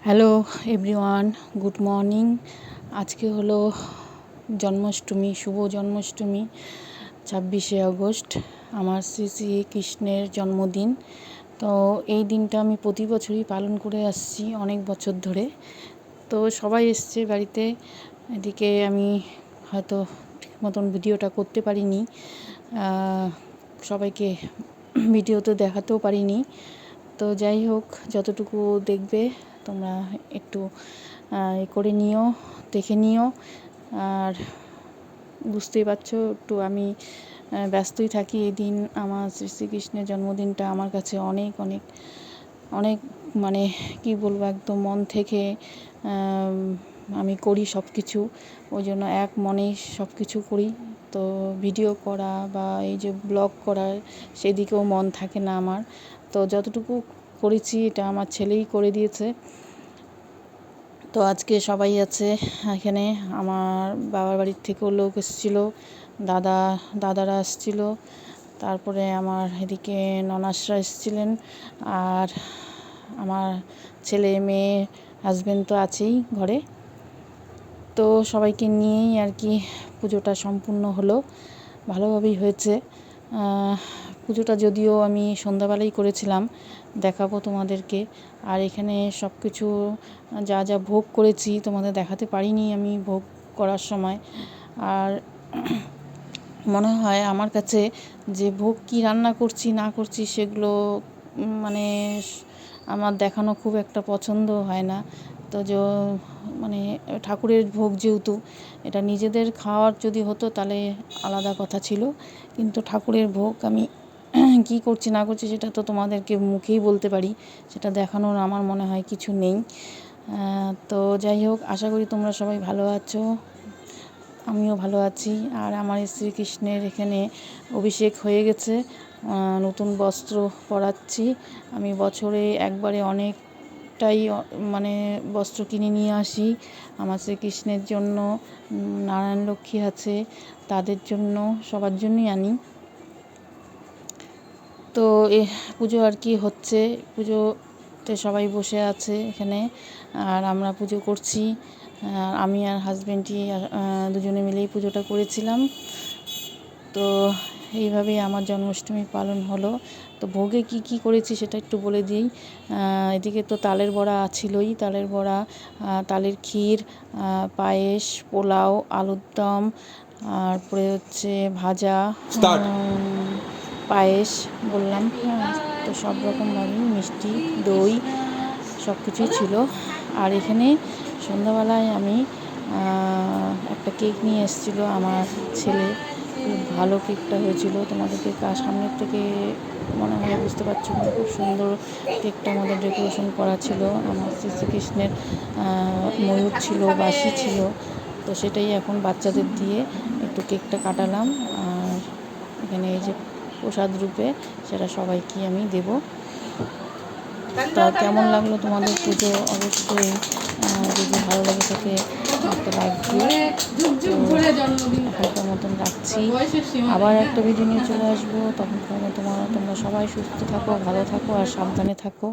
Hello everyone, good morning. আজকে হলো জন্মাষ্টমী, শুভ Janmashtami, 26শে August, আমার শ্রী শ্রীকৃষ্ণের জন্মদিন। তো এই দিনটা আমি প্রতি বছরই পালন করে আসছি অনেক বছর ধরে। তো সবাই এসছে বাড়িতে, এদিকে আমি হয়তো ঠিক মতন ভিডিওটা করতে পারিনি, সবাইকে ভিডিওতে দেখাতেও পারিনি। তো যাই হোক, যতটুকু দেখবে তোমরা একটু করে নিও, দেখে নিও। আর বুঝতেই পারছো, একটু আমি ব্যস্তই থাকি এই দিন। আমার শ্রীকৃষ্ণের জন্মদিনটা আমার কাছে অনেক অনেক অনেক মানে কি বলবো, একদম মন থেকে আমি করি সব কিছু, ওই জন্য এক মনেই সব কিছু করি। তো ভিডিও করা বা এই যে ব্লগ করা, সেদিকেও মন থাকে না আমার। তো যতটুকু করেছি এটা আমার ছেলেই করে দিয়েছে। তো আজকে সবাই আছে এখানে, আমার বাবার বাড়ির থেকেও লোক এসেছিলো, দাদারা এসেছিল, তারপরে আমার এদিকে ননাসরা এসেছিলেন, আর আমার ছেলে মেয়ে হাজব্যান্ড তো আছেই ঘরে। তো সবাইকে নিয়েই আর কি পুজোটা সম্পূর্ণ হলো, ভালোভাবেই হয়েছে। পুজোটা যদিও আমি সন্ধ্যাবেলাই করেছিলাম, দেখাবো তোমাদেরকে। আর এখানে সব কিছু যা যা ভোগ করেছি তোমাদের দেখাতে পারিনি আমি ভোগ করার সময়। আর মনে হয় আমার কাছে যে ভোগ কী রান্না করছি না করছি সেগুলো মানে আমার দেখানো খুব একটা পছন্দ হয় না। তো মানে ঠাকুরের ভোগ যেহেতু, এটা নিজেদের খাওয়ার যদি হতো তাহলে আলাদা কথা ছিল, কিন্তু ঠাকুরের ভোগ আমি কী করছি না করছি সেটা তো তোমাদেরকে মুখেই বলতে পারি, সেটা দেখানোর আমার মনে হয় কিছু নেই। তো যাই হোক, আশা করি তোমরা সবাই ভালো আছো, আমিও ভালো আছি। আর আমার শ্রীকৃষ্ণের এখানে অভিষেক হয়ে গেছে, নতুন বস্ত্র পরাচ্ছি। আমি বছরে একবারে অনেকটাই মানে বস্ত্র কিনে নিয়ে আসি আমার শ্রীকৃষ্ণের জন্য, নারায়ণ লক্ষ্মী আছে তাদের জন্য, সবার জন্যই আনি। তো পুজো আর কি হচ্ছে, পুজোতে সবাই বসে আছে এখানে, আর আমরা পুজো করছি। আমি আর হাজব্যান্ডই দুজনে মিলেই পুজোটা করেছিলাম। তো এইভাবেই আমার জন্মাষ্টমী পালন হলো। তো ভোগে কি কি করেছি সেটা একটু বলে দিই। এদিকে তো তালের বড়া ছিলই, তালের বড়া, তালের ক্ষীর, পায়েস, পোলাও, আলুর দম, তারপরে হচ্ছে ভাজা, পায়েস বললাম, তো সব রকমভাবেই মিষ্টি, দই, সব কিছুই ছিল। আর এখানে সন্ধ্যাবেলায় আমি একটা কেক নিয়ে এসেছিলো আমার ছেলে, খুব ভালো কেকটা হয়েছিল, তোমাদেরকে সামনের থেকে মনে হয় বুঝতে পারছো, খুব সুন্দর কেকটা আমাদের ডেকোরেশন করা ছিল। আমার শ্রীকৃষ্ণের ময়ূর ছিল, বাঁশি ছিল, তো সেটাই এখন বাচ্চাদের দিয়ে একটু কেকটা কাটালাম। আর এখানে এই যে প্রসাদ রূপে সেটা সবাইকে আমি দেব। তা কেমন লাগলো তোমাদের পুজো, অবশ্যই যদি ভালো লাগে থাকে একটা লাইক দিয়ে। এখনকার মতন রাখছি, আবার একটা ভিডিও নিয়ে চলে আসবো, তখন তোমরা সবাই সুস্থ থাকো, ভালো থাকো আর সাবধানে থাকো।